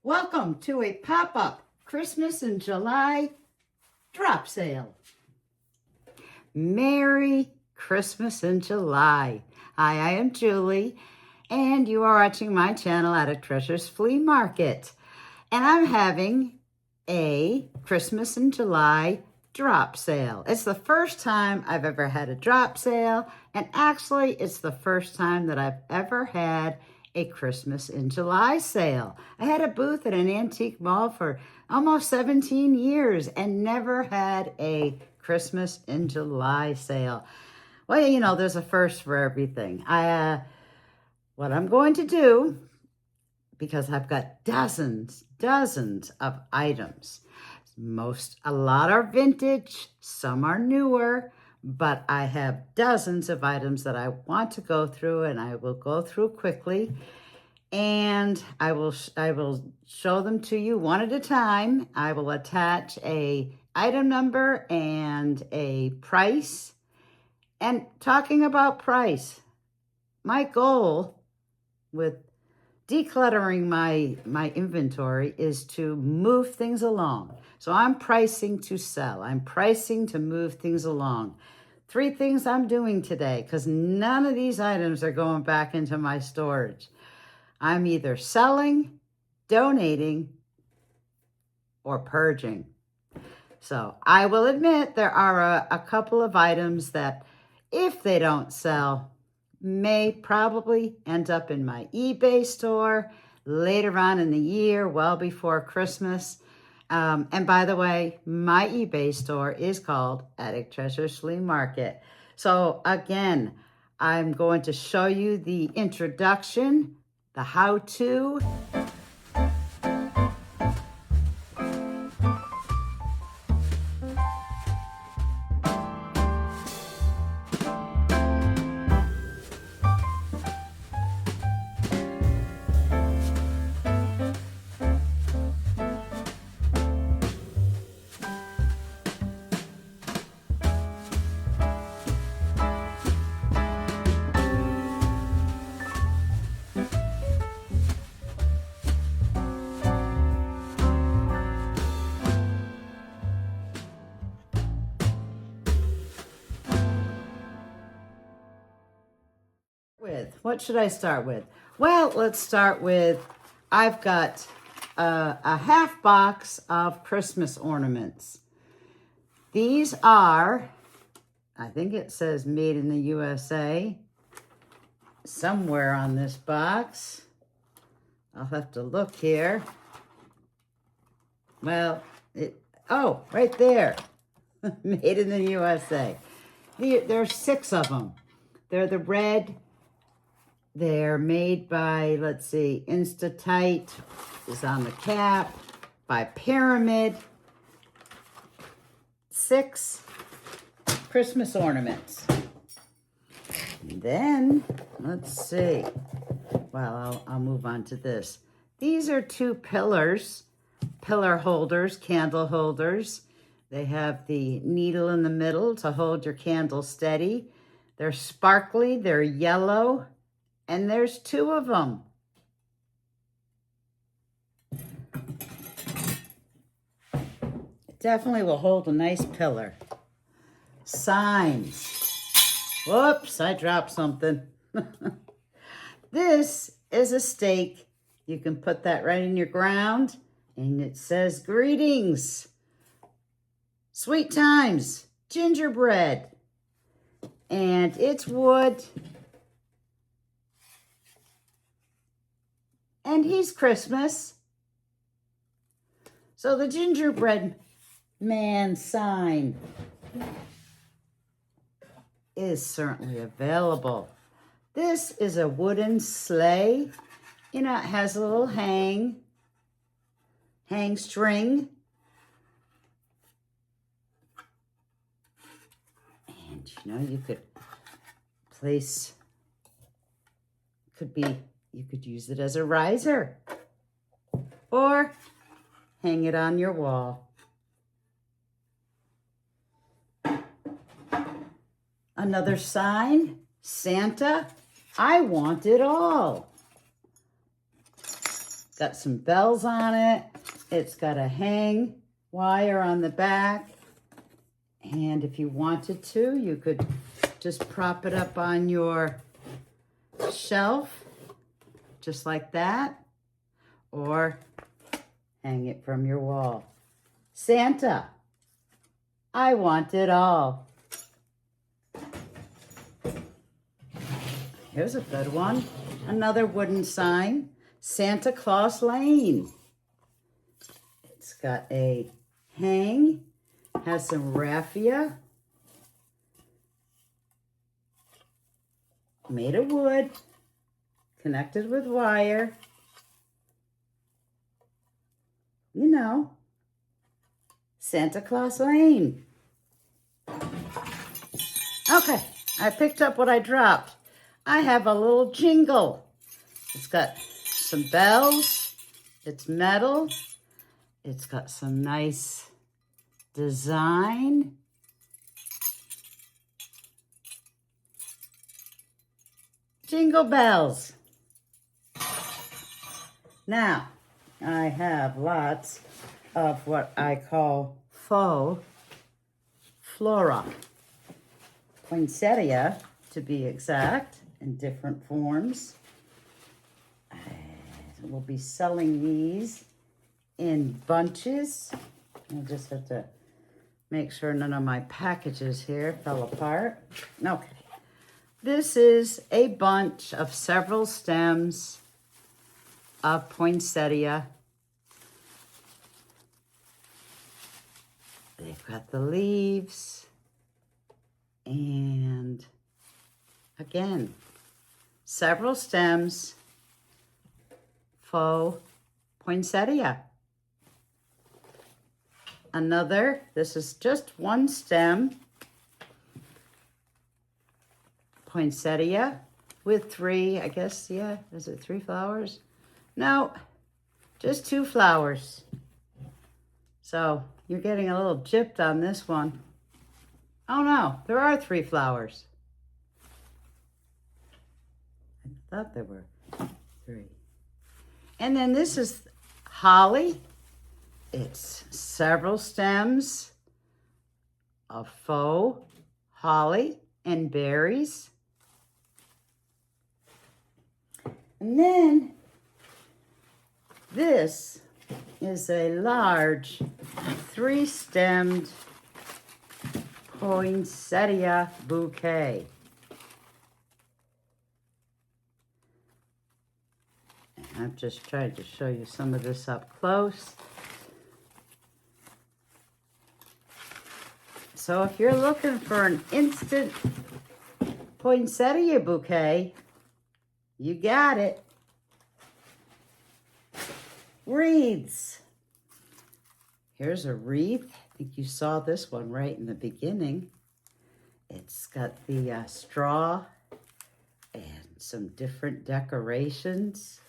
Welcome to a pop-up Christmas in July drop sale. Merry Christmas in July. Hi, I am Julie, and you are watching my channel at a Treasures Flea Market. And I'm having a Christmas in July drop sale. It's the first time I've ever had a drop sale, and actually it's the first time that I've ever had a Christmas in July sale. I had a booth at an antique mall for almost 17 years and never had a Christmas in July sale. Well, you know, there's a first for everything. What I'm going to do, because I've got dozens of items. A lot are vintage, some are newer, but I have dozens of items that I want to go through, and I will go through quickly, and I will show them to you one at a time. I will attach a item number and a price. And talking about price, my goal with decluttering my inventory is to move things along. So I'm pricing to sell. I'm pricing to move things along. 3 things I'm doing today, because none of these items are going back into my storage. I'm either selling, donating, or purging. So I will admit there are a couple of items that, if they don't sell, may probably end up in my eBay store later on in the year, well before Christmas. And by the way, my eBay store is called Attic Treasures Flea Market. So again, I'm going to show you the introduction, the how-to. What should I start with? Well, let's start with, I've got a half box of Christmas ornaments. These are, I think it says made in the USA somewhere on this box. I'll have to look here. Well, oh, right there. Made in the USA. There's 6 of them. They're the red. They're made by, let's see, Insta-Tight is on the cap, by Pyramid. 6 Christmas ornaments. And then, let's see. Well, I'll move on to this. These are 2 pillars, pillar holders, candle holders. They have the needle in the middle to hold your candle steady. They're sparkly, they're yellow. And there's 2 of them. It definitely will hold a nice pillar. Signs. Whoops, I dropped something. This is a stake. You can put that right in your ground, and it says, "Greetings, sweet times, gingerbread." And it's wood. And he's Christmas. So the gingerbread man sign is certainly available. This is a wooden sleigh. You know, it has a little hang string. And you know, you could place, you could use it as a riser or hang it on your wall. Another sign, Santa, I want it all. got some bells on it. It's got a hang wire on the back. And if you wanted to, you could just prop it up on your shelf, just like that, or hang it from your wall. Santa, I want it all. Here's a good one. Another wooden sign, Santa Claus Lane. It's got a hang, has some raffia, made of wood, connected with wire. You know, Santa Claus Lane. Okay, I picked up what I dropped. I have a little jingle. It's got some bells. It's metal. It's got some nice design. Jingle bells. Now, I have lots of what I call faux flora. Poinsettia, to be exact, in different forms. We'll be selling these in bunches. I just have to make sure none of my packages here fell apart. Okay. This is a bunch of several stems of poinsettia. They've got the leaves and again, several stems, faux poinsettia. Another, this is just one stem, poinsettia with three, I guess, yeah, is it 3 flowers? No, just 2 flowers. So you're getting a little gypped on this one. Oh no, there are 3 flowers. I thought there were 3. And then this is holly. It's several stems of faux holly and berries. And then this is a large 3-stemmed poinsettia bouquet. And I've just tried to show you some of this up close. So if you're looking for an instant poinsettia bouquet, you got it. Wreaths. Here's a wreath. I think you saw this one right in the beginning. It's got the straw and some different decorations.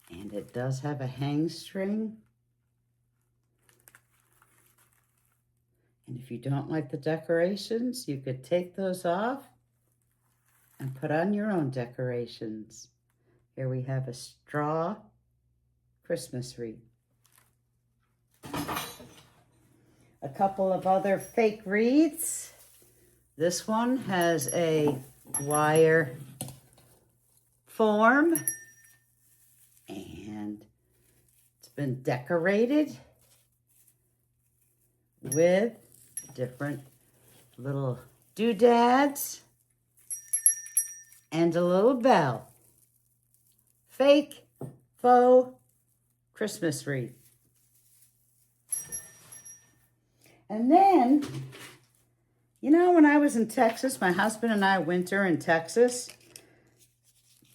And it does have a hang string. And if you don't like the decorations, you could take those off and put on your own decorations. Here we have a straw Christmas wreath. A couple of other fake wreaths. This one has a wire form and it's been decorated with different little doodads and a little bell. Fake faux Christmas wreath. And then, you know, when I was in Texas, my husband and I winter in Texas,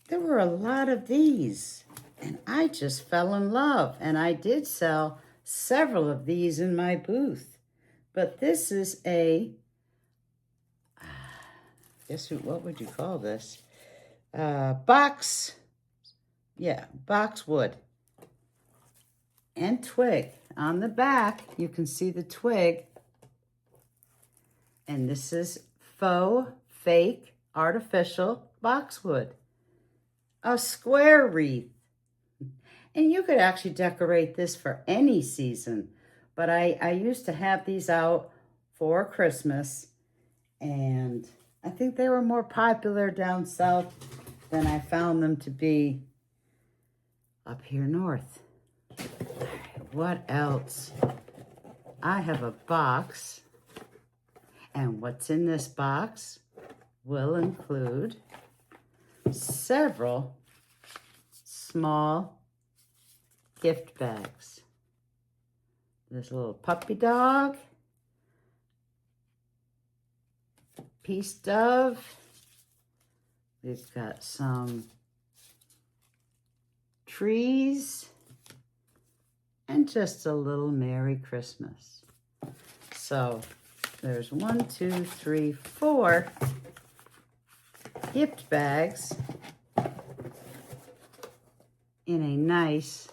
there were a lot of these. And I just fell in love. And I did sell several of these in my booth. But this is a, guess what would you call this? Boxwood and twig. On the back, you can see the twig. And this is faux, fake, artificial boxwood. A square wreath. And you could actually decorate this for any season. But I used to have these out for Christmas. And I think they were more popular down south than I found them to be up here north. All right, what else? I have a box. And what's in this box will include several small gift bags. There's a little puppy dog, peace dove. We've got some trees and just a little Merry Christmas. So there's 1, 2, 3, 4 gift bags in a nice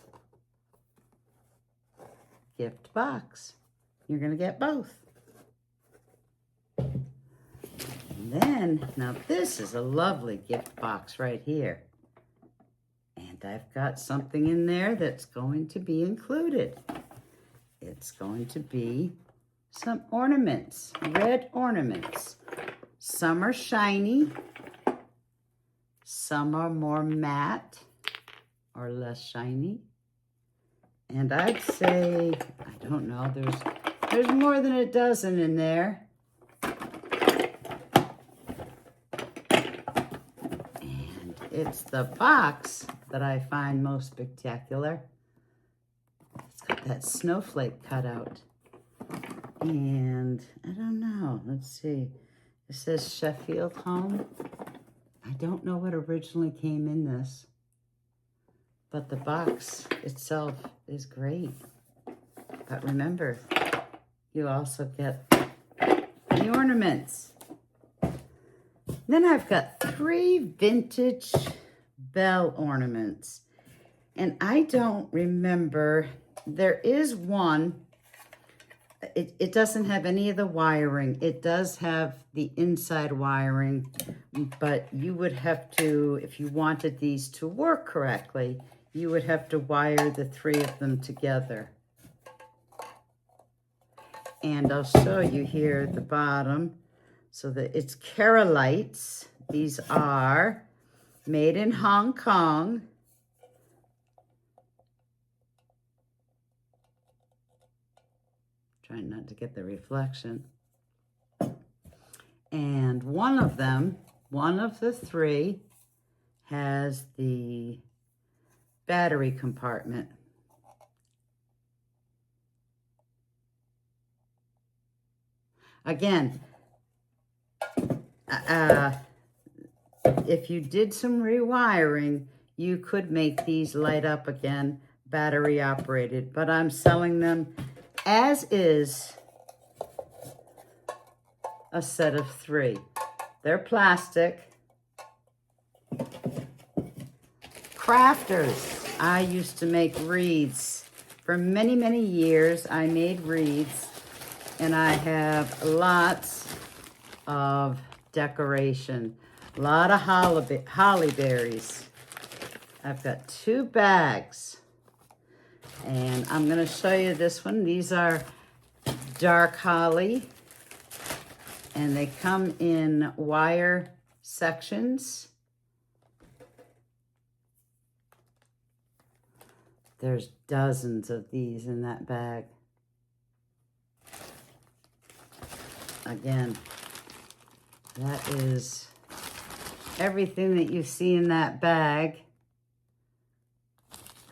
gift box. You're going to get both. And then, now this is a lovely gift box right here. And I've got something in there that's going to be included. It's going to be some ornaments, red ornaments. Some are shiny, some are more matte or less shiny. And I'd say, I don't know, there's more than a dozen in there. And it's the box that I find most spectacular. It's got that snowflake cut out. And I don't know, let's see. It says Sheffield Home. I don't know what originally came in this, but the box itself is great. But remember, you also get the ornaments. Then I've got 3 vintage bell ornaments. And I don't remember, there is one. It doesn't have any of the wiring. It does have the inside wiring, but you would have to, if you wanted these to work correctly, you would have to wire the 3 of them together. And I'll show you here at the bottom so that it's Carolites. These are made in Hong Kong. Trying not to get the reflection. And one of them, one of the 3, has the battery compartment. Again, if you did some rewiring, you could make these light up again, battery operated, but I'm selling them as is a set of 3. They're plastic. Crafters. I used to make wreaths. For many, many years, I made wreaths, and I have lots of decoration. A lot of holly berries. I've got 2 bags. And I'm going to show you this one. These are dark holly. And they come in wire sections. There's dozens of these in that bag. Again, that is everything that you see in that bag.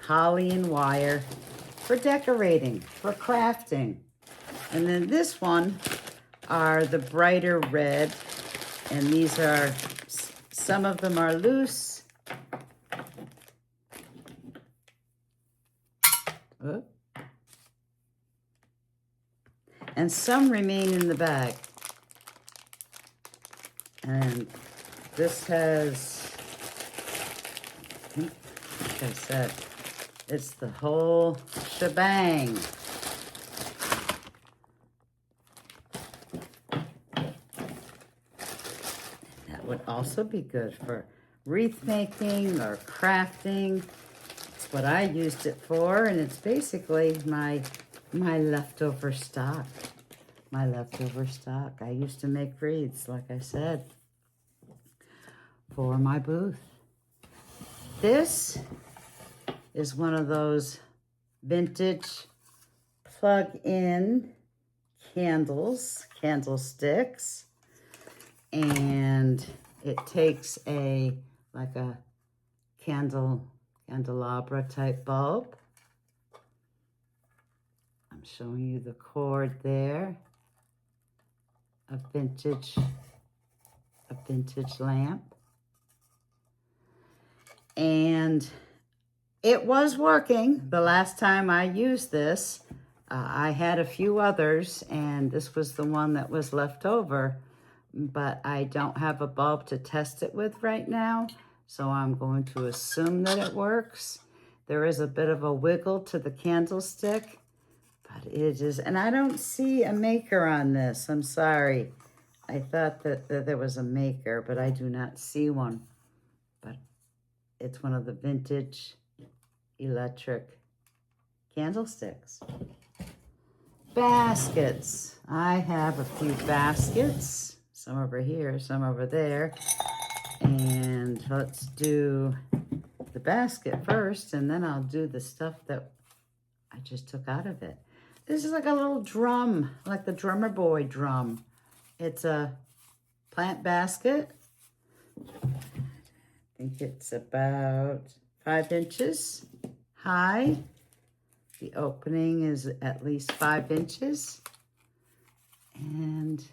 Holly and wire for decorating, for crafting. And then this one are the brighter red, and these are, some of them are loose. And some remain in the bag. And this has, like I said, it's the whole shebang. That would also be good for wreath making or crafting. It's that's what I used it for, and it's basically my leftover stock. My leftover stock. I used to make wreaths, like I said, for my booth. This is one of those vintage plug-in candlesticks, and it takes like a candelabra type bulb. I'm showing you the cord there. A vintage lamp. And it was working the last time I used this. I had a few others, and this was the one that was left over, but I don't have a bulb to test it with right now, so I'm going to assume that it works. There is a bit of a wiggle to the candlestick, but it is, and I don't see a maker on this. I'm sorry. I thought that there was a maker, but I do not see one. But it's one of the vintage electric candlesticks. Baskets. I have a few baskets. Some over here, some over there. And let's do the basket first, and then I'll do the stuff that I just took out of it. This is like a little drum, like the drummer boy drum. It's a plant basket. I think it's about 5 inches high. The opening is at least 5 inches. And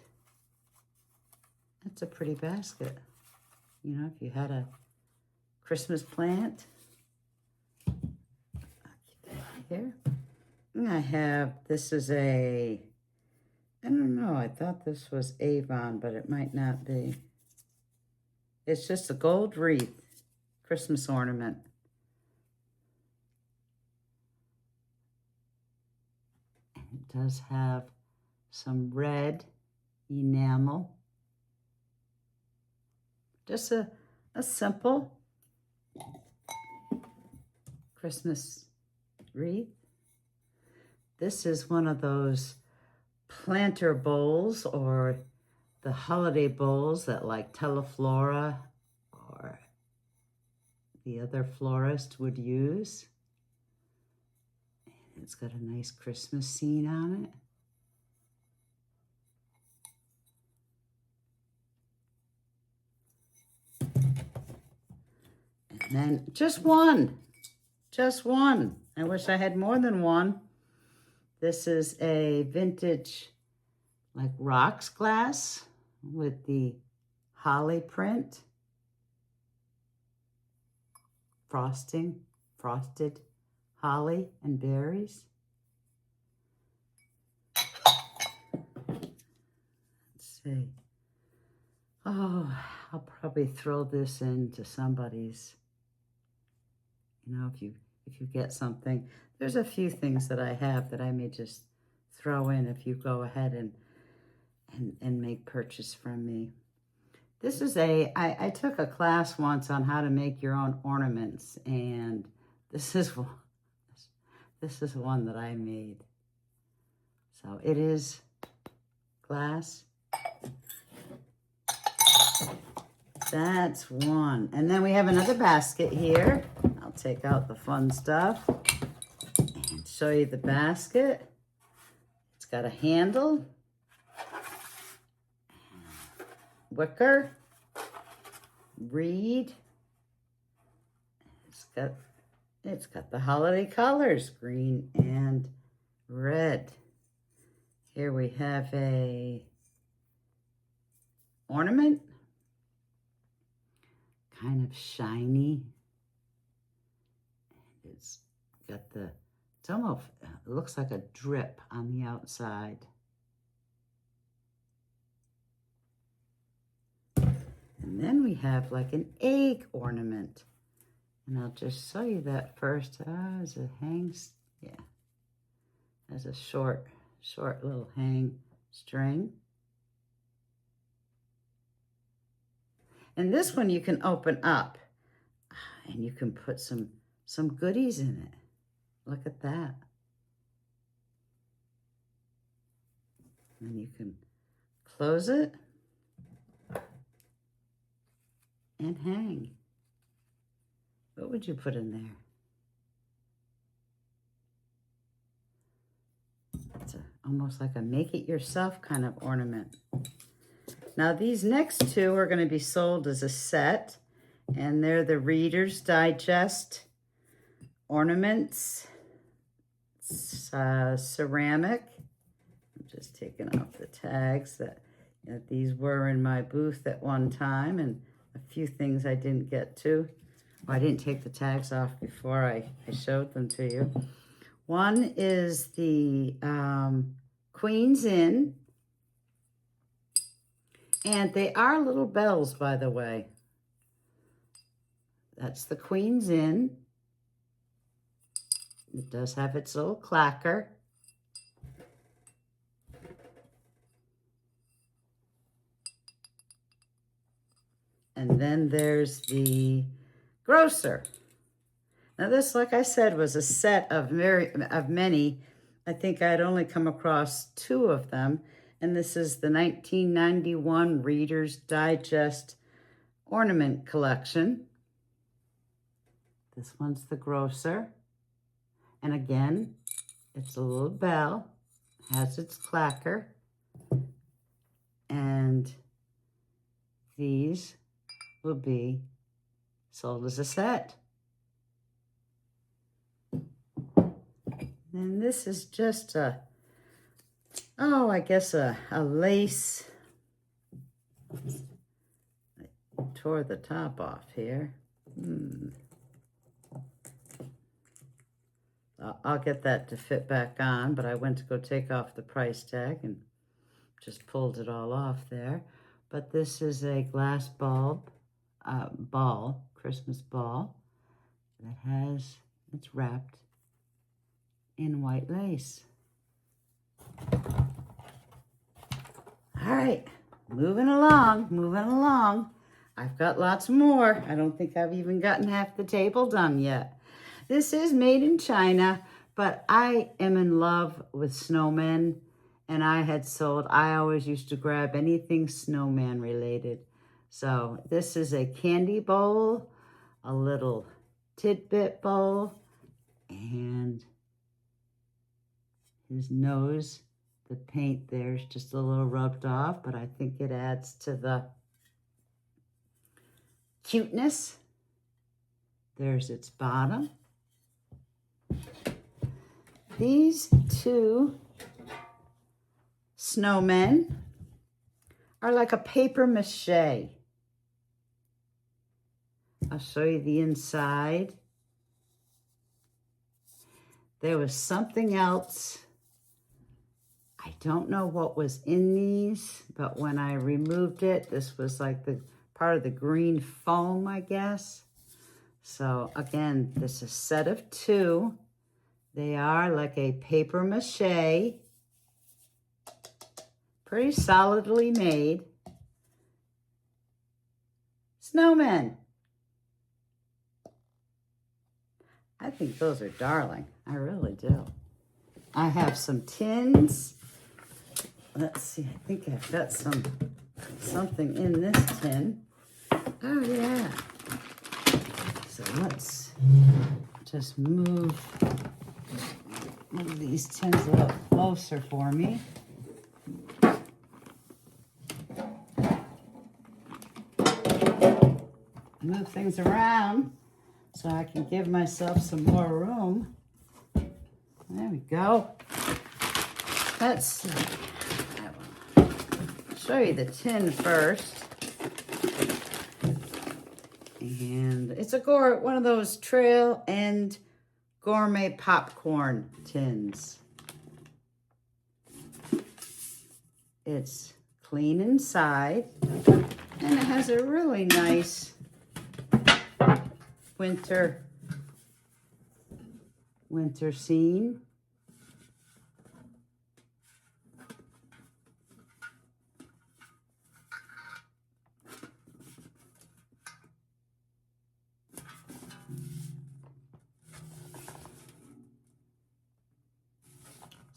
that's a pretty basket. You know, if you had a Christmas plant. I'll keep that here. And I have, this is I don't know, I thought this was Avon, but it might not be. It's just a gold wreath, Christmas ornament. And it does have some red enamel. Just a simple Christmas wreath. This is one of those planter bowls, or the holiday bowls that like Teleflora or the other florist would use. And it's got a nice Christmas scene on it. And then just one. I wish I had more than one. This is a vintage, like rocks glass with the holly print. Frosted holly and berries. Let's see. Oh, I'll probably throw this into somebody's, you know, if you get something. There's a few things that I have that I may just throw in if you go ahead and make purchase from me. This is I took a class once on how to make your own ornaments, and this is one that I made. So it is glass. That's one. And then we have another basket here. I'll take out the fun stuff and show you the basket. It's got a handle, wicker, reed. It's got the holiday colors, green and red. Here we have a ornament, kind of shiny. It's got it looks like a drip on the outside. And then we have like an egg ornament. And I'll just show you that first. As it hangs, yeah. As a short little hang string. And this one you can open up, and you can put some some goodies in it. Look at that. And you can close it and hang. What would you put in there? It's almost like a make-it-yourself kind of ornament. Now these next two are going to be sold as a set, and they're the Reader's Digest ornaments, ceramic. I'm just taking off the tags that these were in my booth at one time, and a few things I didn't get to. Well, I didn't take the tags off before I showed them to you. One is the Queen's Inn, and they are little bells, by the way. That's the Queen's Inn. It does have its little clacker. And then there's the Grocer. Now this, like I said, was a set of many. I think I'd only come across 2 of them. And this is the 1991 Reader's Digest Ornament Collection. This one's the Grocer. And again, it's a little bell, has its clacker. And these will be sold as a set. And this is just I guess a lace. I tore the top off here. I'll get that to fit back on, but I went to go take off the price tag and just pulled it all off there. But this is a glass bulb, Christmas ball, that it's wrapped in white lace. All right, moving along. I've got lots more. I don't think I've even gotten half the table done yet. This is made in China, but I am in love with snowmen, and I always used to grab anything snowman related. So this is a candy bowl, a little tidbit bowl, and his nose, the paint there's just a little rubbed off, but I think it adds to the cuteness. There's its bottom. These 2 snowmen are like a paper mache. I'll show you the inside. There was something else. I don't know what was in these, but when I removed it, this was like the part of the green foam, I guess. So again, this is a set of 2. They are like a paper mache, pretty solidly made snowmen. I think those are darling. I really do. I have some tins. Let's see, I think I've got something in this tin. Oh yeah. So let's just move these tins a little closer for me. Move things around so I can give myself some more room. There we go. Let's see. I'll show you the tin first. And it's one of those trail and gourmet popcorn tins. It's clean inside, and it has a really nice winter scene.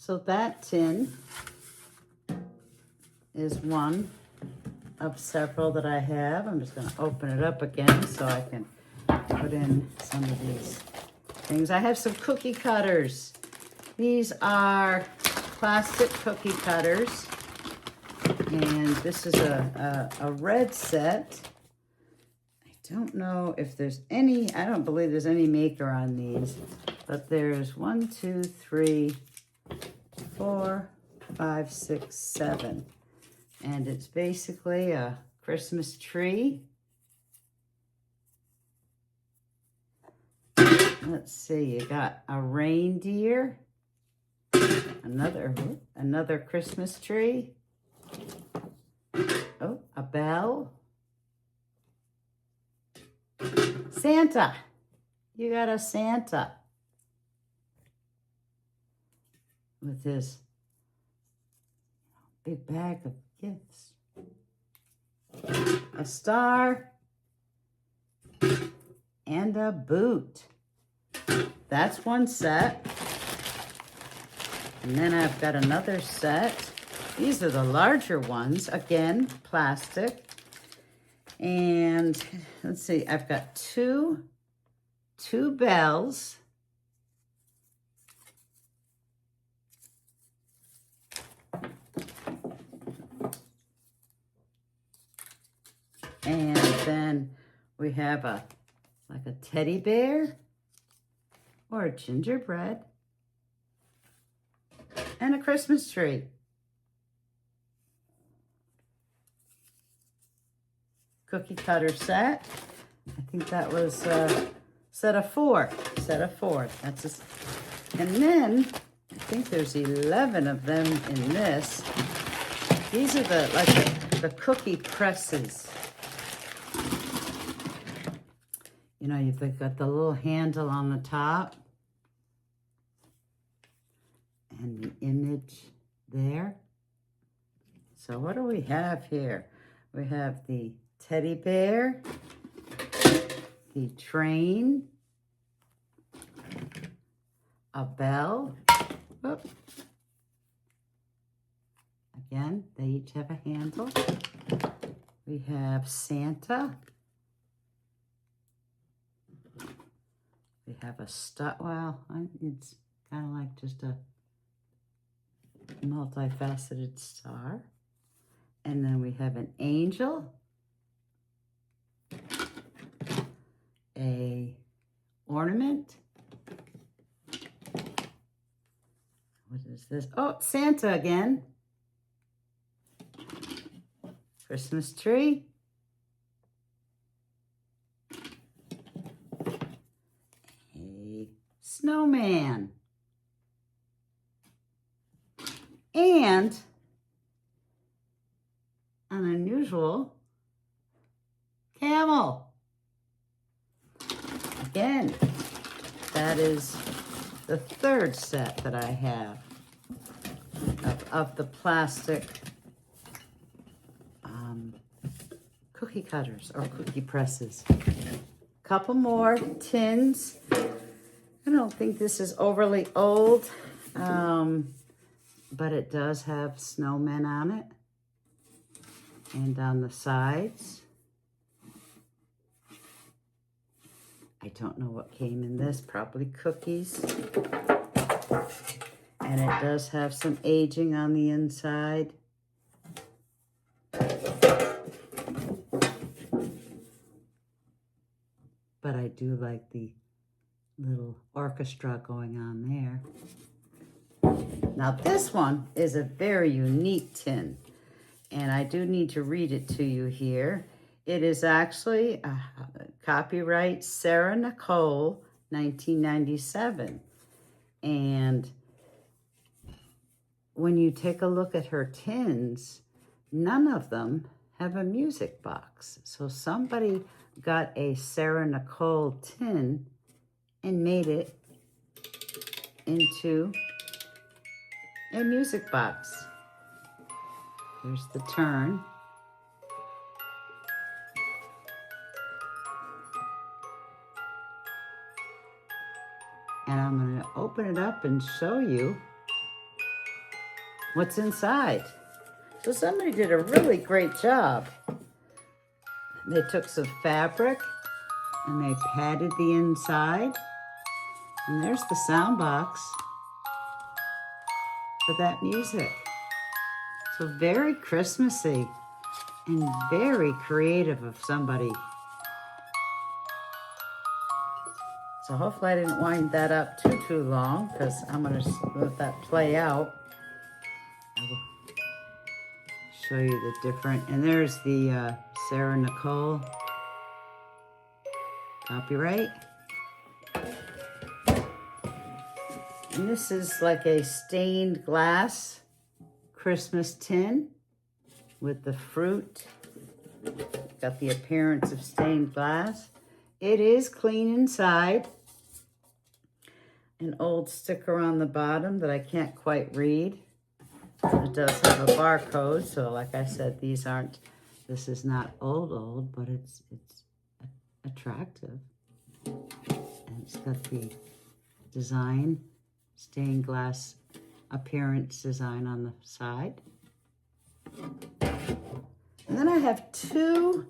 So that tin is one of several that I have. I'm just going to open it up again so I can put in some of these things. I have some cookie cutters. These are plastic cookie cutters, and this is a red set. I don't know if there's any, I don't believe there's any maker on these, but there's 1, 2, 3, 4, 5, 6, 7. And it's basically a Christmas tree. Let's see, you got a reindeer, another Christmas tree. Oh, a bell. Santa. You got a Santa with his big bag of gifts. A star and a boot. That's one set. And then I've got another set. These are the larger ones. Again, plastic. And let's see, I've got two bells. And then we have like a teddy bear or a gingerbread and a Christmas tree. Cookie cutter set. I think that was set of 4. Set of 4. That's just, and then I think there's 11 of them in this. These are the cookie presses. You know, you've got the little handle on the top and the image there. So what do we have here? We have the teddy bear, the train, a bell. Whoop. Again, they each have a handle. We have Santa. We have a star. Well, it's kind of like just a multifaceted star. And then we have an angel, a ornament. What is this? Oh, Santa again. Christmas tree. A snowman. And an unusual camel. Again, that is the third set that I have of the plastic cookie cutters or cookie presses. Couple more tins. I don't think this is overly old, but it does have snowmen on it and on the sides. I don't know what came in this, probably cookies. And it does have some aging on the inside. But I do like the little orchestra going on there. Now this one is a very unique tin, and I do need to read it to you here. It is actually copyright Sarah Nicole, 1997. And when you take a look at her tins, none of them have a music box. So somebody got a Sarah Nicole tin and made it into a music box. Here's the turn. And I'm going to open it up and show you what's inside. So somebody did a really great job. They took some fabric and they padded the inside. And there's the sound box for that music. So very Christmassy and very creative of somebody. So hopefully I didn't wind that up too long, because I'm going to let that play out. I will show you the different, and there's the Sarah Nicole copyright. And this is like a stained glass Christmas tin with the fruit. Got the appearance of stained glass. It is clean inside. An old sticker on the bottom that I can't quite read. It does have a barcode, so like I said, this is not old, but it's attractive. And it's got the design, stained glass appearance design on the side. And then I have two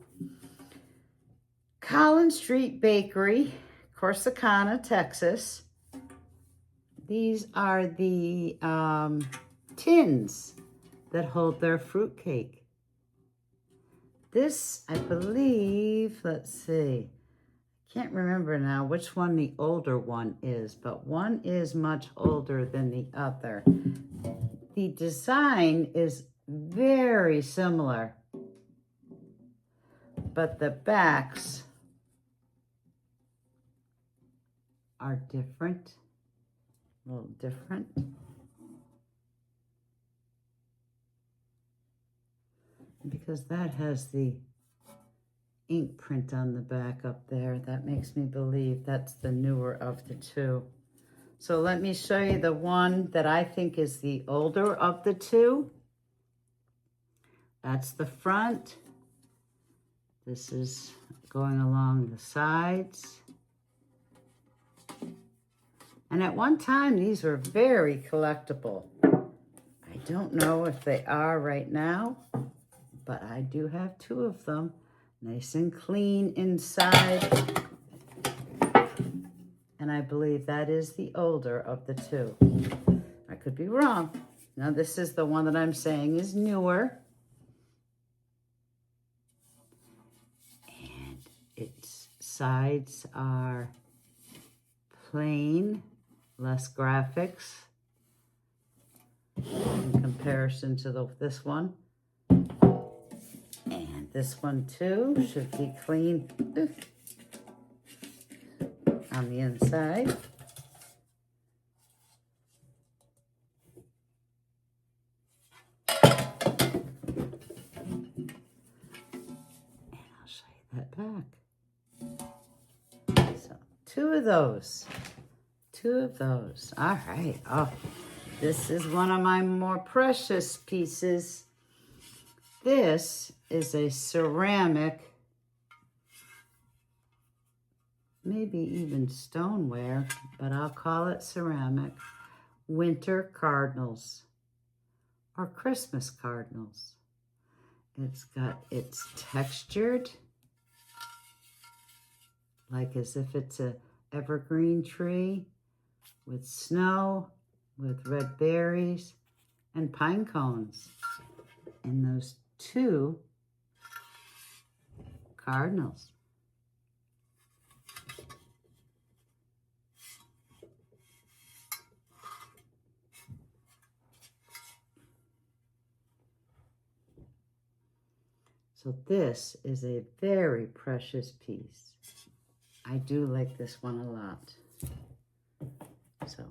Collins Street Bakery, Corsicana, Texas. These are the tins that hold their fruitcake. This, I believe, let's see, can't remember now which one the older one is, but one is much older than the other. The design is very similar, but the backs are different, a little different. Because that has the ink print on the back up there, that makes me believe that's the newer of the two. So let me show you the one that I think is the older of the two. That's the front. This is going along the sides. And at one time, these were very collectible. I don't know if they are right now, but I do have two of them. Nice and clean inside. And I believe that is the older of the two. I could be wrong. Now this is the one that I'm saying is newer. And its sides are plain, less graphics in comparison to this one. And this one too should be clean on the inside. And I'll show you that back. So two of those. All right. Oh, this is one of my more precious pieces. This is a ceramic, maybe even stoneware, but I'll call it ceramic, winter cardinals or Christmas cardinals. It's textured, like as if it's a evergreen tree with snow, with red berries and pine cones. And those two cardinals. So this is a very precious piece. I do like this one a lot. So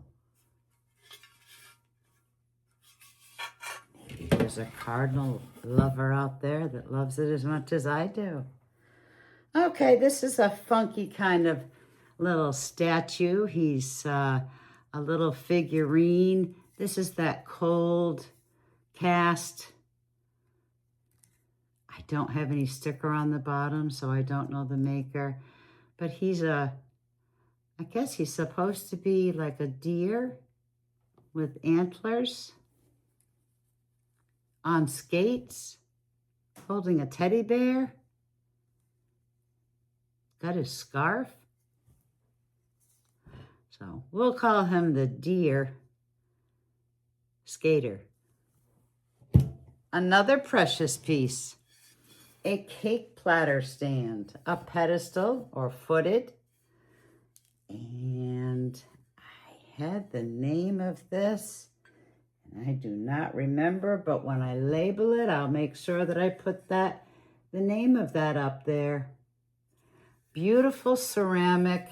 maybe there's a cardinal lover out there that loves it as much as I do. Okay, this is a funky kind of little statue. He's a little figurine. This is that cold cast. I don't have any sticker on the bottom, so I don't know the maker. But I guess he's supposed to be like a deer with antlers. on skates, holding a teddy bear. Got his scarf. So we'll call him the deer skater. Another precious piece, a cake platter stand, a pedestal or footed. And I had the name of this, and I do not remember, but when I label it, I'll make sure that I put the name of that up there. Beautiful ceramic,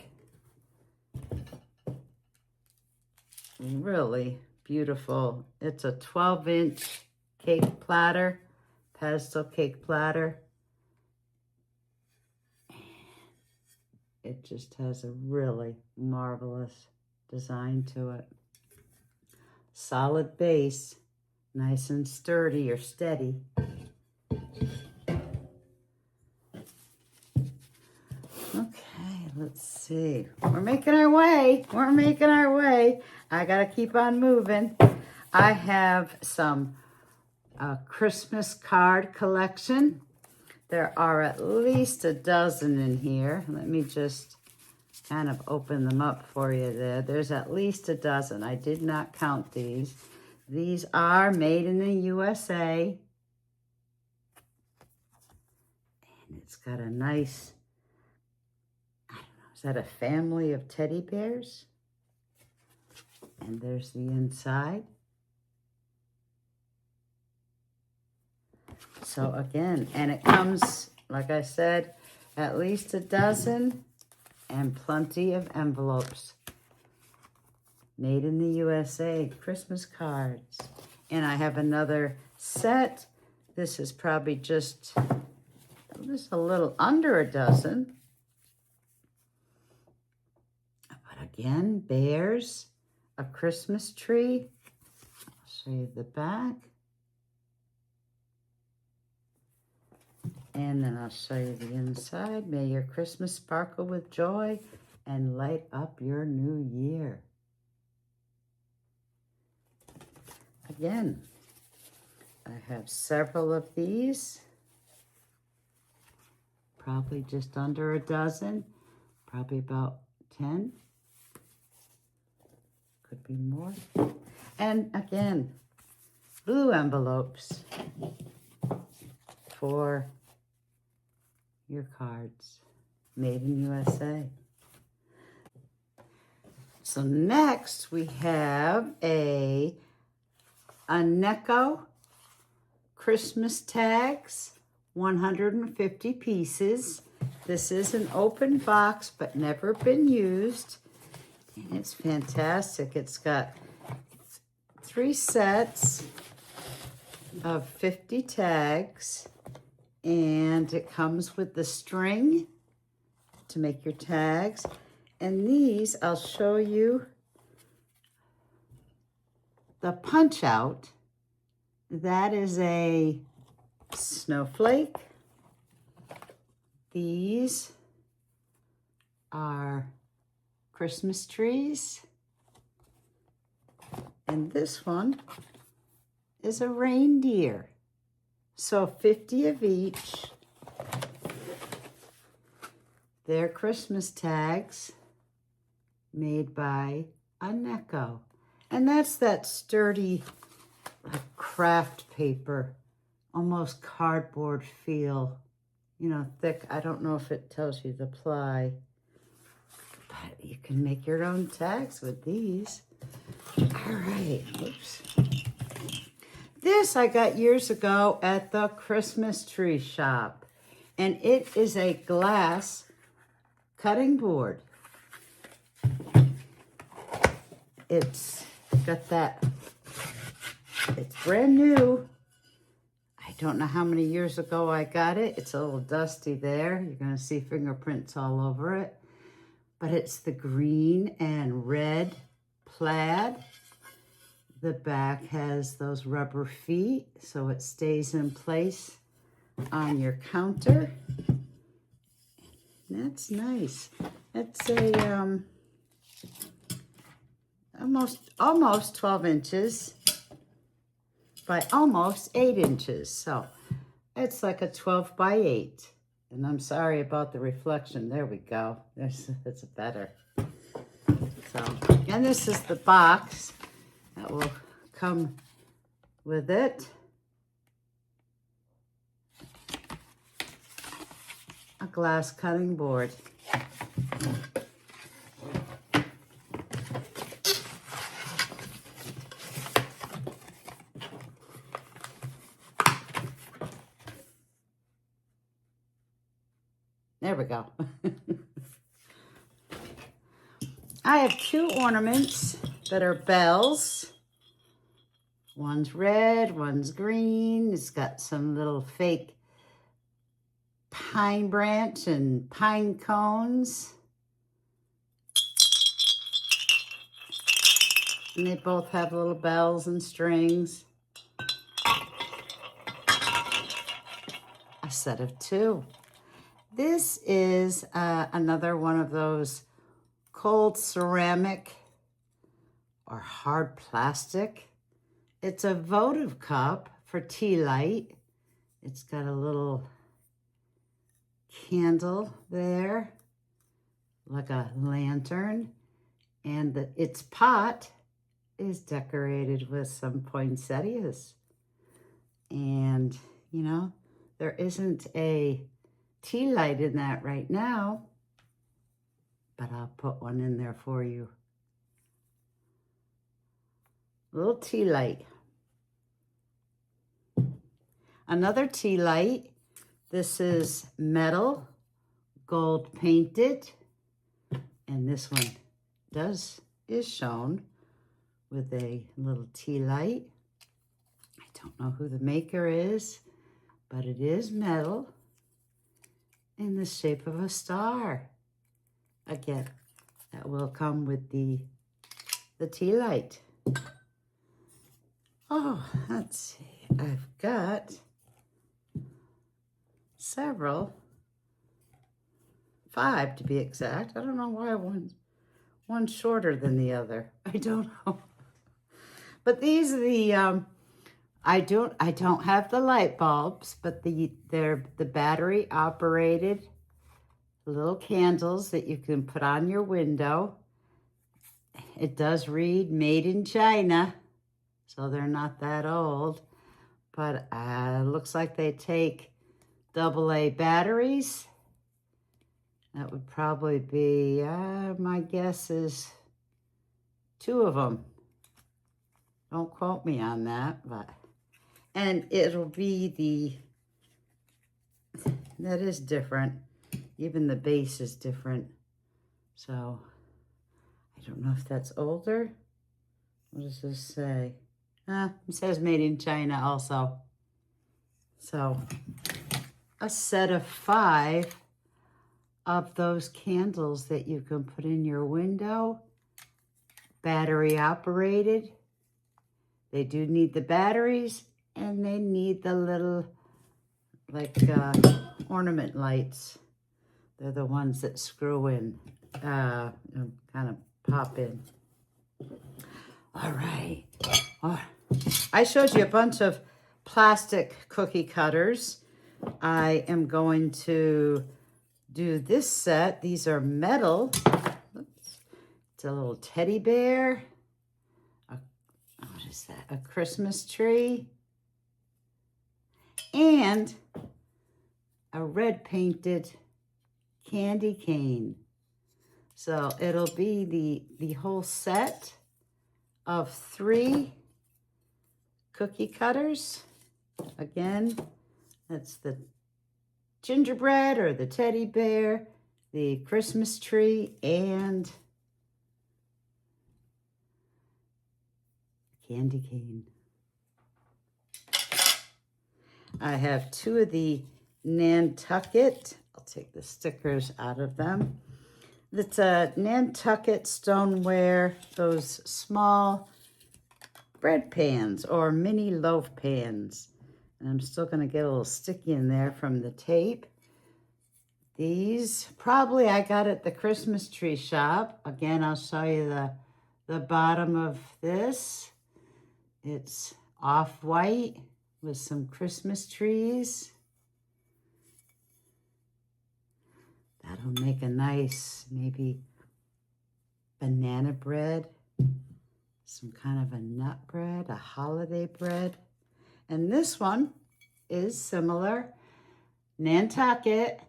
really beautiful. It's a 12-inch cake platter, pedestal cake platter. It just has a really marvelous design to it. Solid base, nice and sturdy or steady. Okay, let's see. We're making our way. We're making our way. I gotta keep on moving. I have some Christmas card collection. There are at least a dozen in here. Let me just kind of open them up for you there. There's at least a dozen. I did not count these. These are made in the USA. And it's got a nice, I don't know, is that a family of teddy bears? And there's the inside. So again, and it comes, like I said, at least a dozen and plenty of envelopes. Made in the USA, Christmas cards. And I have another set. This is probably just a little under a dozen. But again, bears, a Christmas tree. I'll show you the back. And then I'll show you the inside. May your Christmas sparkle with joy and light up your new year. Again, I have several of these. Probably just under a dozen. Probably about 10. Could be more. And again, blue envelopes for your cards, made in USA. So next we have a Neko Christmas tags, 150 pieces. This is an open box, but never been used. And it's fantastic. It's got 3 sets of 50 tags. And it comes with the string to make your tags. And these, I'll show you the punch out. That is a snowflake. These are Christmas trees. And this one is a reindeer. So 50 of each. They're Christmas tags made by Neko. And that's that sturdy, like craft paper, almost cardboard feel. You know, thick. I don't know if it tells you the ply. But you can make your own tags with these. All right. Oops. This I got years ago at the Christmas tree shop, and it is a glass cutting board. It's got that, it's brand new. I don't know how many years ago I got it. It's a little dusty there. You're gonna see fingerprints all over it, but it's the green and red plaid. The back has those rubber feet, so it stays in place on your counter. That's nice. It's a almost 12 inches. by almost 8 inches. So it's like a 12 by 8. And I'm sorry about the reflection. There we go. That's better. So, and this is the box that will come with it. A glass cutting board. There we go. I have 2 ornaments that are bells. One's red, one's green. It's got some little fake pine branch and pine cones. And they both have little bells and strings. A set of 2. This is another one of those cold ceramic or hard plastic. It's a votive cup for tea light. It's got a little candle there, like a lantern, and its pot is decorated with some poinsettias. And, you know, there isn't a tea light in that right now, but I'll put one in there for you. Little tea light. Another tea light. This is metal, gold painted, and this one is shown with a little tea light. I don't know who the maker is, but it is metal in the shape of a star. Again, that will come with the tea light. Oh, let's see. I've got several, 5 to be exact. I don't know why one's shorter than the other. I don't know. But these are the I don't have the light bulbs, but they're the battery operated little candles that you can put on your window. It does read made in China, so they're not that old, but looks like they take AA batteries. That would probably be, my guess is 2 of them. Don't quote me on that, but, and it'll be that is different. Even the base is different. So, I don't know if that's older. What does this say? It says made in China also. So, a set of 5 of those candles that you can put in your window. Battery operated. They do need the batteries, and they need the little, like, ornament lights. They're the ones that screw in, kind of pop in. All right. Oh, I showed you a bunch of plastic cookie cutters. I am going to do this set. These are metal. Oops. It's a little teddy bear. What is that? A Christmas tree. And a red painted candy cane. So it'll be the whole set of 3 cookie cutters. Again, that's the gingerbread or the teddy bear, the Christmas tree, and candy cane. I have 2 of the Nantucket. I'll take the stickers out of them. It's a Nantucket stoneware, those small bread pans or mini loaf pans. And I'm still going to get a little sticky in there from the tape. These, probably I got at the Christmas tree shop. Again, I'll show you the bottom of this. It's off-white with some Christmas trees. That'll make a nice, maybe banana bread, some kind of a nut bread, a holiday bread. And this one is similar, Nantucket,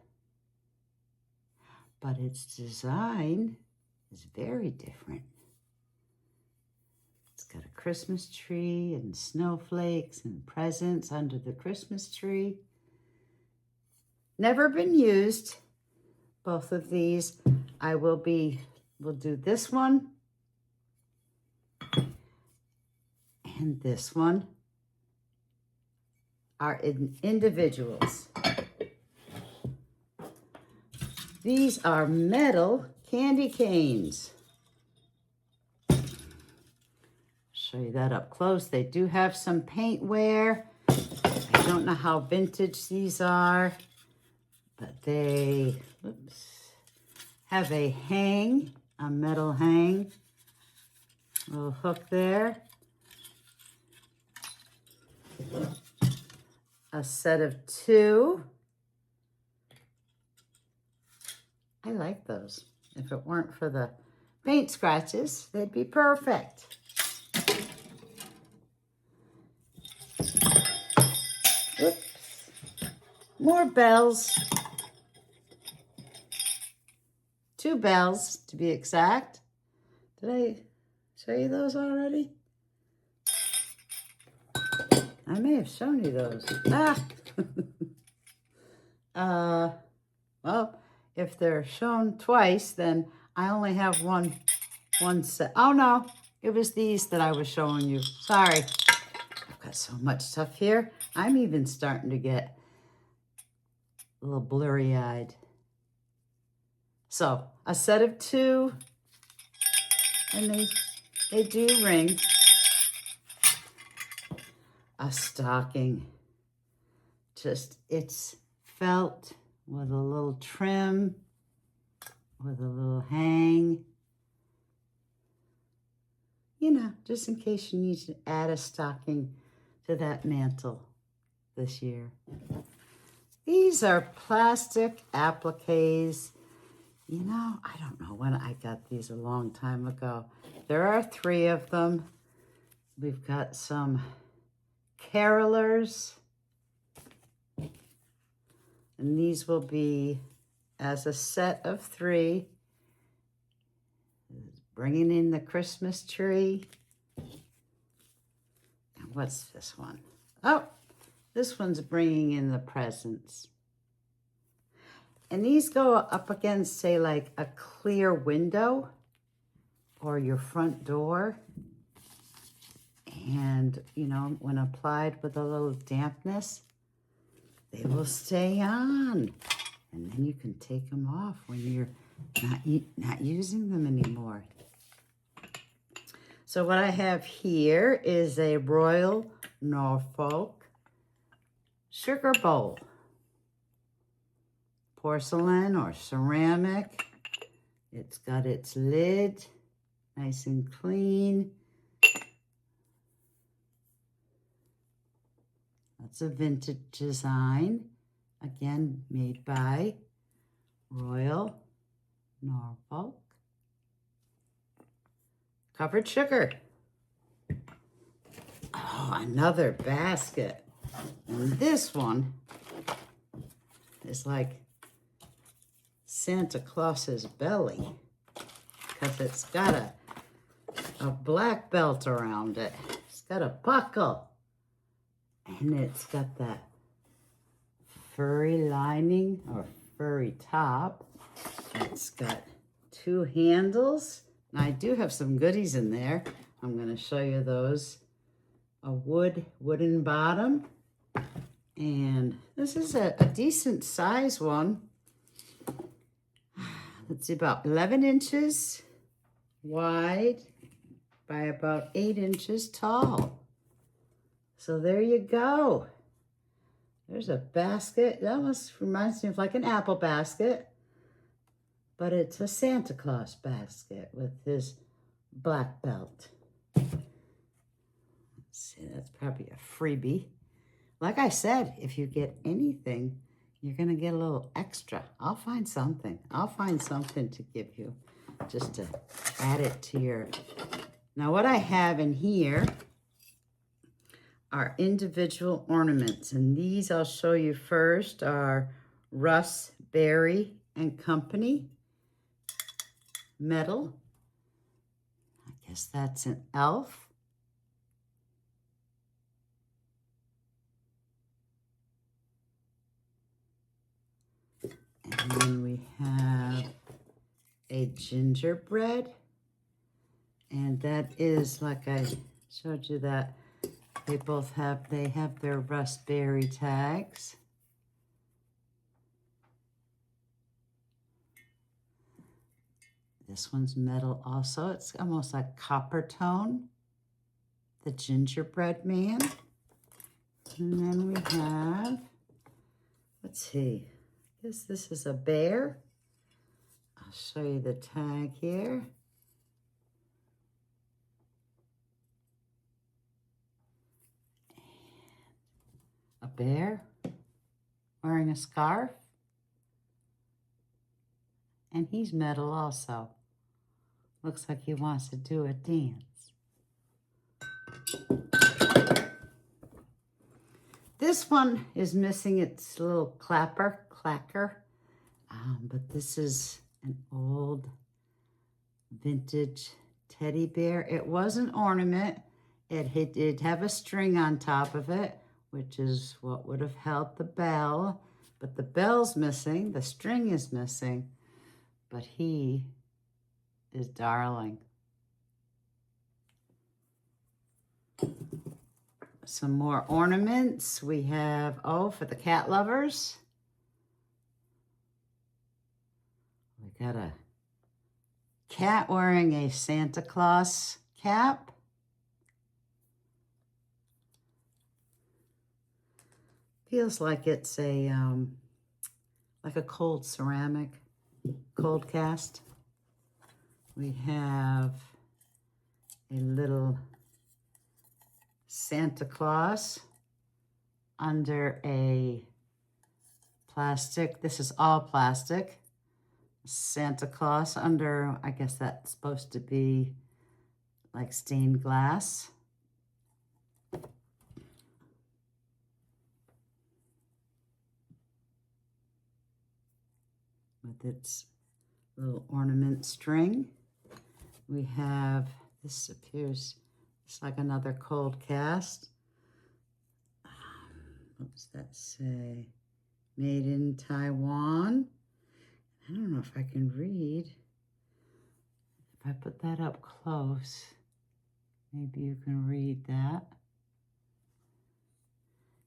but its design is very different. It's got a Christmas tree and snowflakes and presents under the Christmas tree. Never been used. Both of these, we'll do this one and this one are individuals. These are metal candy canes. Show you that up close. They do have some paint wear. I don't know how vintage these are, but they have a metal hang, little hook there. A set of 2. I like those. If it weren't for the paint scratches, they'd be perfect. Oops. More bells. 2 bells, to be exact. Did I show you those already? I may have shown you those. Well, if they're shown twice, then I only have one set. Oh no, it was these that I was showing you. Sorry. I've got so much stuff here. I'm even starting to get a little blurry-eyed. So, a set of 2, and they do ring. A stocking. It's felt with a little trim, with a little hang. You know, just in case you need to add a stocking to that mantle this year. These are plastic appliques. You know, I don't know when I got these, a long time ago. There are 3 of them. We've got some carolers. And these will be as a set of 3. Bringing in the Christmas tree. And what's this one? Oh, this one's bringing in the presents. And these go up against, say, like a clear window or your front door. And, you know, when applied with a little dampness, they will stay on. And then you can take them off when you're not using them anymore. So what I have here is a Royal Norfolk sugar bowl. Porcelain or ceramic. It's got its lid, nice and clean. That's a vintage design, again made by Royal Norfolk. Covered sugar. Oh, another basket. And this one is like Santa Claus's belly, because it's got a black belt around it. It's got a buckle. And it's got that furry lining or furry top. It's got 2 handles. And I do have some goodies in there. I'm going to show you those. A wooden bottom. And this is a decent size one. It's about 11 inches wide by about 8 inches tall. So there you go. There's a basket. That almost reminds me of like an apple basket, but it's a Santa Claus basket with his black belt. Let's See, that's probably a freebie. Like I said, if you get anything, you're going to get a little extra. I'll find something. I'll find something to give you just to add it to your... Now, what I have in here are individual ornaments. And these I'll show you first are Russ Berry and Company metal. I guess that's an elf. And then we have a gingerbread. And that is, like I showed you, that they have their raspberry tags. This one's metal also. It's almost like copper tone. The gingerbread man. And then we have, let's see, I guess this is a bear. I'll show you the tag here. A bear wearing a scarf. And he's metal also. Looks like he wants to do a dance. This one is missing its little clacker. But this is an old vintage teddy bear. It was an ornament. It did have a string on top of it, which is what would have held the bell. But the bell's missing. The string is missing. But he is darling. Some more ornaments. We have, for the cat lovers. We got a cat wearing a Santa Claus cap. Feels like it's a like a cold ceramic, cold cast. We have a little Santa Claus under a plastic. This is all plastic. Santa Claus under, I guess that's supposed to be like stained glass. With its little ornament string. We have, this appears, it's like another cold cast. What does that say? Made in Taiwan. I don't know if I can read. If I put that up close, maybe you can read that.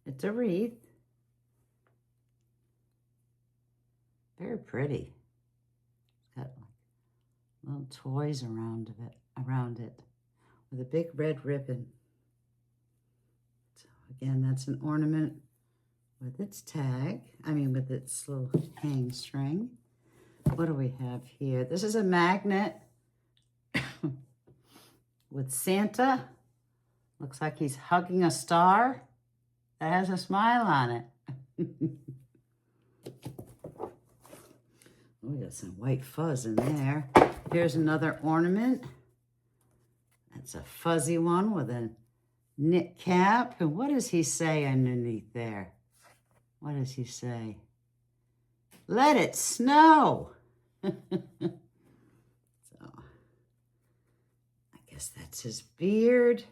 It's a wreath. Very pretty. It's got like little toys around it with a big red ribbon. So again, that's an ornament with its tag. With its little hang string. What do we have here? This is a magnet with Santa. Looks like he's hugging a star that has a smile on it. We got some white fuzz in there. Here's another ornament. That's a fuzzy one with a knit cap. And what does he say underneath there? What does he say? Let it snow. So, I guess that's his beard.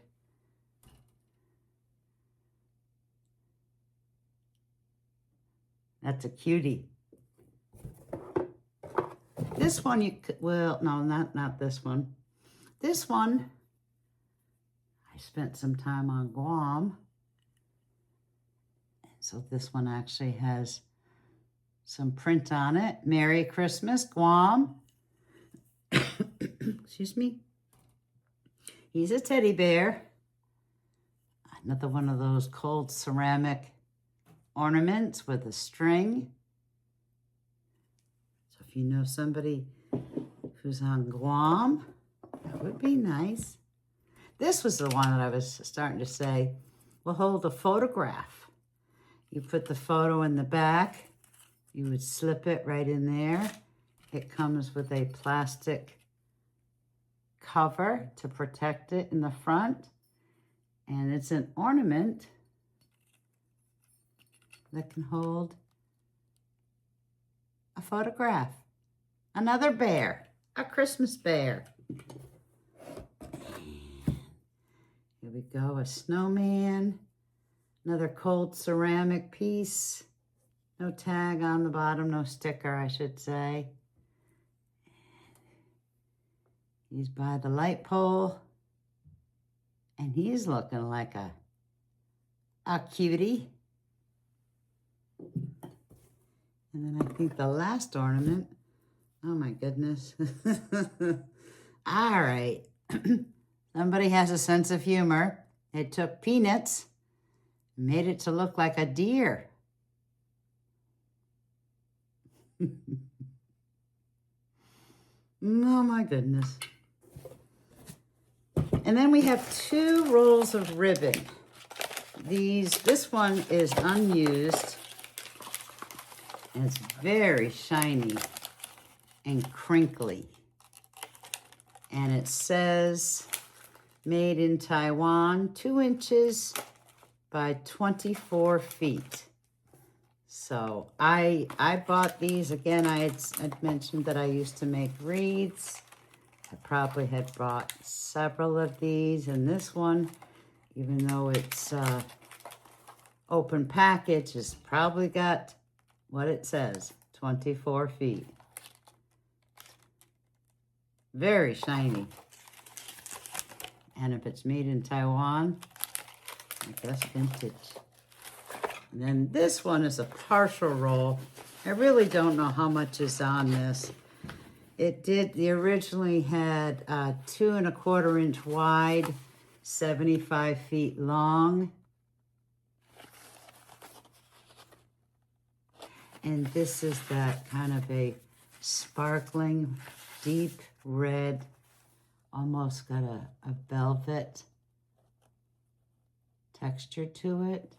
That's a cutie. This one you could, well, no, not this one. This one, I spent some time on Guam. And so this one actually has some print on it. Merry Christmas, Guam. Excuse me. He's a teddy bear. Another one of those cold ceramic ornaments with a string. So if you know somebody who's on Guam, that would be nice. This was the one that I was starting to say will hold a photograph. You put the photo in the back. You would slip it right in there. It comes with a plastic cover to protect it in the front. And it's an ornament that can hold a photograph. Another bear, a Christmas bear. Here we go, a snowman. Another cold ceramic piece. No tag on the bottom, no sticker, I should say. He's by the light pole. And he's looking like a cutie. And then I think the last ornament, oh my goodness. All right. Somebody has a sense of humor. They took peanuts and made it to look like a deer. Oh my goodness. And then we have 2 rolls of ribbon. This one is unused, and it's very shiny and crinkly. And it says, made in Taiwan, 2 inches by 24 feet. So I bought these. Again, I'd mentioned that I used to make wreaths. I probably had bought several of these, and this one, even though it's open package, has probably got what it says, 24 feet. Very shiny. And if it's made in Taiwan, I guess vintage. And then this one is a partial roll. I really don't know how much is on this. They originally had 2 1/4 inch wide, 75 feet long. And this is that kind of a sparkling, deep red, almost got a velvet texture to it.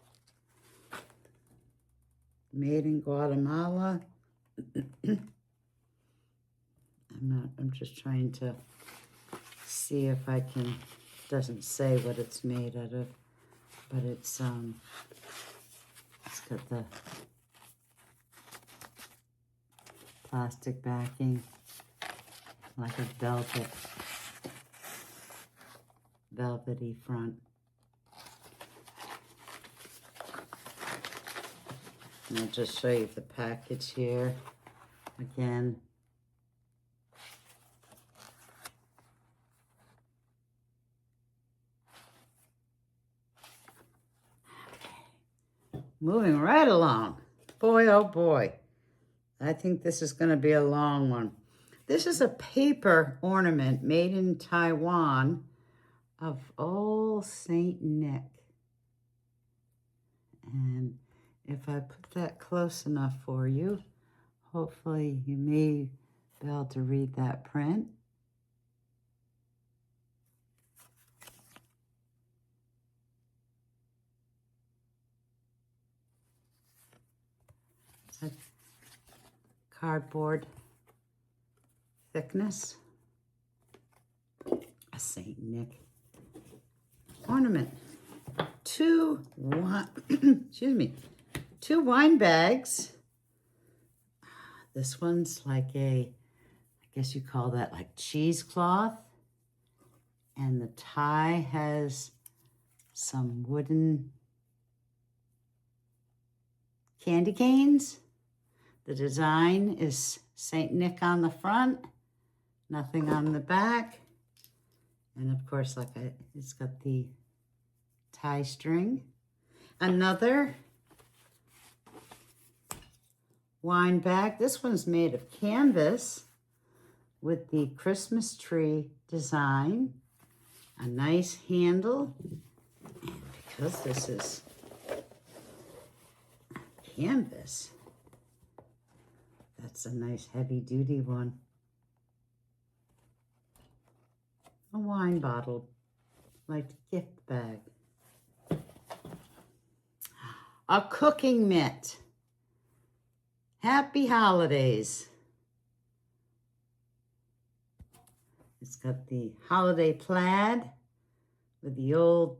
Made in Guatemala. I'm just trying to see if I can, doesn't say what it's made out of, but it's got the plastic backing, like a velvety front. And I'll just show you the package here again. Moving right along. Boy, oh boy. I think this is going to be a long one. This is a paper ornament made in Taiwan of old Saint Nick. And if I put that close enough for you, hopefully you may be able to read that print. It's a cardboard thickness. A Saint Nick ornament. 2 wine bags. This one's like I guess you call that like cheesecloth. And the tie has some wooden candy canes. The design is Saint Nick on the front, nothing on the back. And of course, it's got the tie string. Another wine bag. This one's made of canvas with the Christmas tree design. A nice handle. And because this is canvas, that's a nice heavy-duty one. A wine bottle like gift bag. A cooking mitt. Happy holidays. It's got the holiday plaid with the old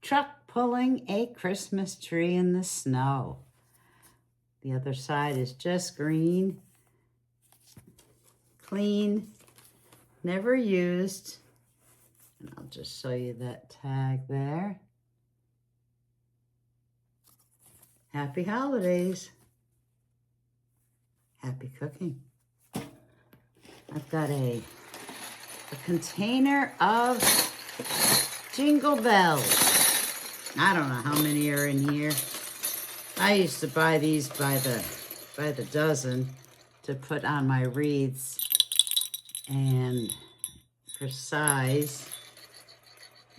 truck pulling a Christmas tree in the snow. The other side is just green, clean, never used. And I'll just show you that tag there. Happy holidays. Happy cooking. I've got a container of jingle bells. I don't know how many are in here. I used to buy these by the dozen to put on my wreaths. And for size,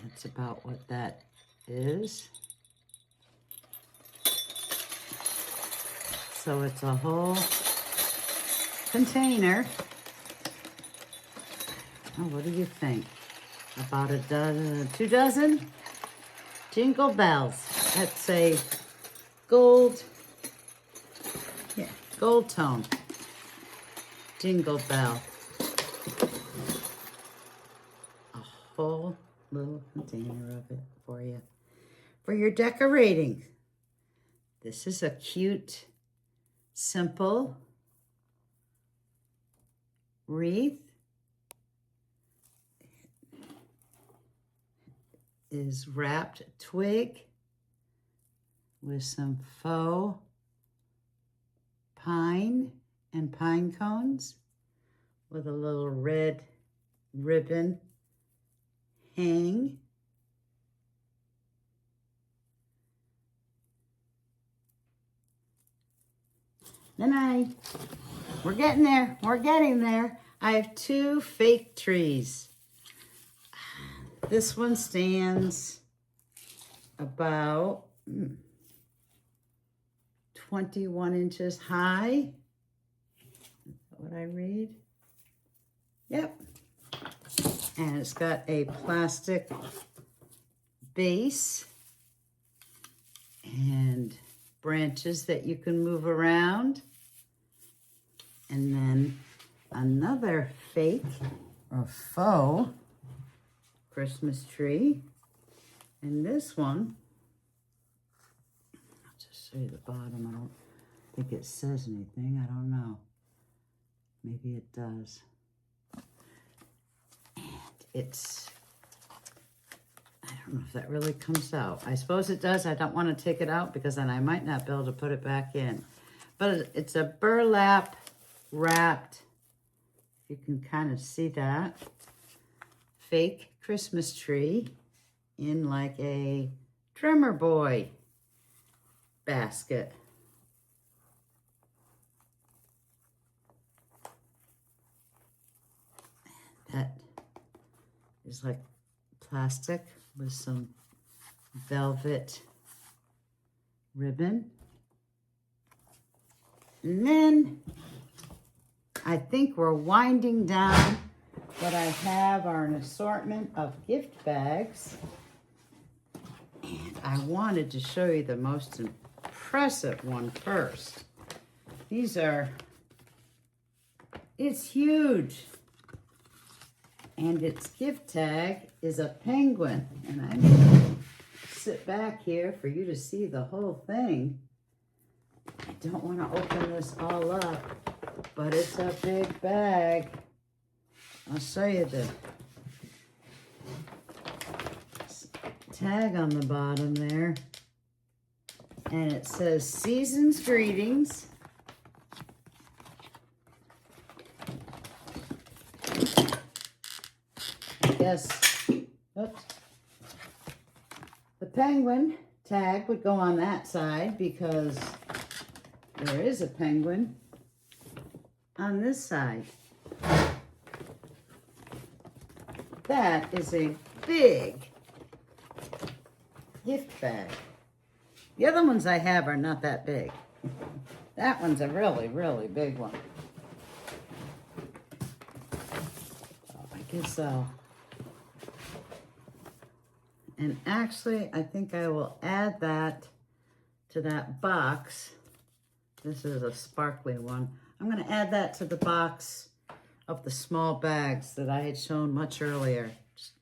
that's about what that is. So it's a whole container. Oh, what do you think? About a dozen, 2 dozen jingle bells. That's a gold tone jingle bell. A whole little container of it for you. For your decorating. This is a cute, simple wreath. Is wrapped twig with some faux pine and pine cones with a little red ribbon hang. Then we're getting there. I have 2 fake trees. This one stands about 21 inches high. Is that what I read? Yep. And it's got a plastic base and branches that you can move around. And then another fake or faux Christmas tree. And this one, I'll just show you the bottom. I don't think it says anything. I don't know. Maybe it does. And it's, I don't know if that really comes out. I suppose it does. I don't want to take it out because then I might not be able to put it back in. But it's a burlap wrapped, you can kind of see that, fake Christmas tree in like a drummer boy basket. That is like plastic with some velvet ribbon. And then I think we're winding down. What I have are an assortment of gift bags. And I wanted to show you the most impressive one first. These are, it's huge. And its gift tag is a penguin. And I'm going to sit back here for you to see the whole thing. I don't want to open this all up, but it's a big bag. I'll show you the tag on the bottom there. And it says Season's Greetings. I guess, oops. The penguin tag would go on that side because there is a penguin on this side. That is a big gift bag. The other ones I have are not that big. That one's a really, really big one. So I guess I'll And actually, I think I will add that to that box. This is a sparkly one. I'm going to add that to the box of the small bags that I had shown much earlier. Just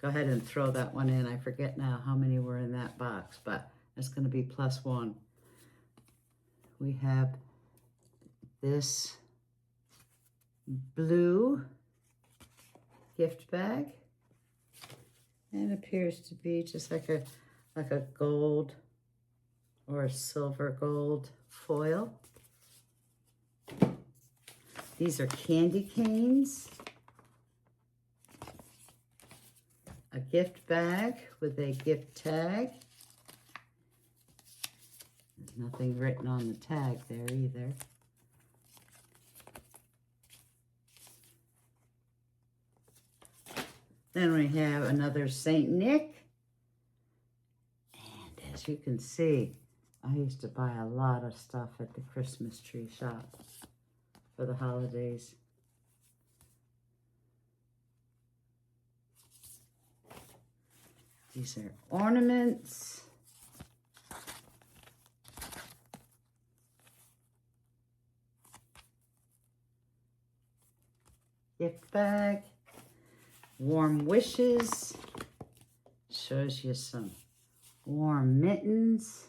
go ahead and throw that one in. I forget now how many were in that box, but it's going to be +1. We have this blue gift bag. And it appears to be just like a gold or a silver gold foil. These are candy canes. A gift bag with a gift tag. There's nothing written on the tag there either. Then we have another Saint Nick. And as you can see, I used to buy a lot of stuff at the Christmas tree shop for the holidays. These are ornaments. Gift bag. Warm wishes. Shows you some warm mittens.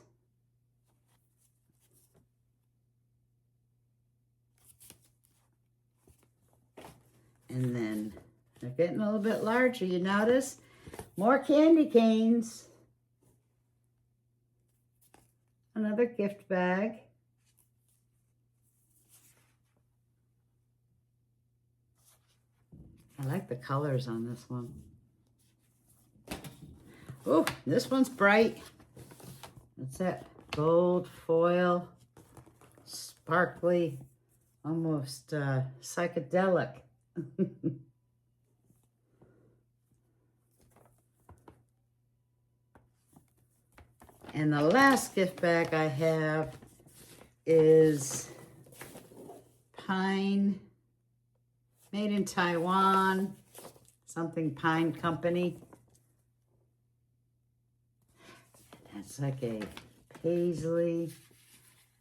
And then they're getting a little bit larger, you notice? More candy canes. Another gift bag. I like the colors on this one. Oh, this one's bright. That's it. Gold foil, sparkly, almost psychedelic. And the last gift bag I have is pine, made in Taiwan, something Pine Company. That's like a paisley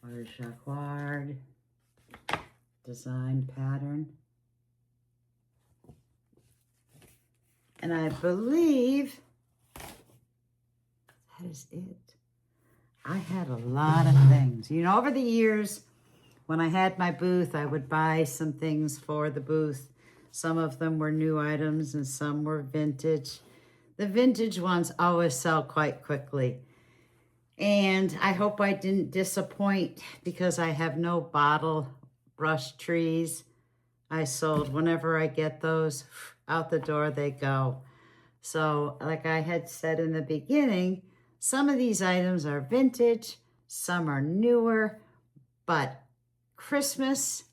or jacquard design pattern. And I believe that is it. I had a lot of things. You know, over the years, when I had my booth, I would buy some things for the booth. Some of them were new items and some were vintage. The vintage ones always sell quite quickly. And I hope I didn't disappoint because I have no bottle brush trees. I sold whenever I get those, out the door they go. So like I had said in the beginning, some of these items are vintage, some are newer, but Christmas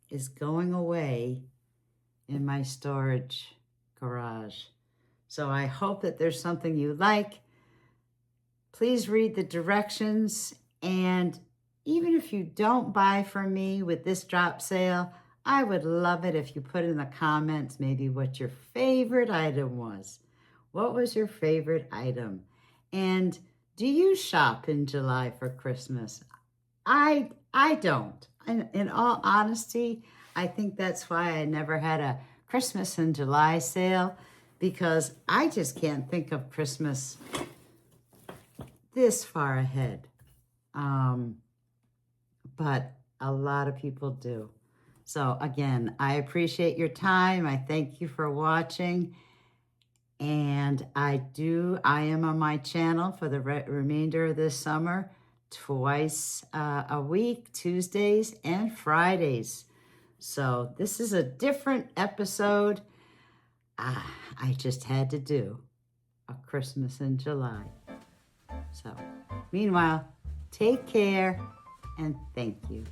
is going away in my storage garage. So I hope that there's something you like. Please read the directions, and even if you don't buy from me with this drop sale, I would love it if you put in the comments maybe what your favorite item was. What was your favorite item? And do you shop in July for Christmas? I don't. In all honesty, I think that's why I never had a Christmas in July sale, because I just can't think of Christmas this far ahead. But a lot of people do. So again, I appreciate your time. I thank you for watching. And I am on my channel for the remainder of this summer, twice a week, Tuesdays and Fridays. So this is a different episode. I just had to do a Christmas in July. So meanwhile, take care and thank you.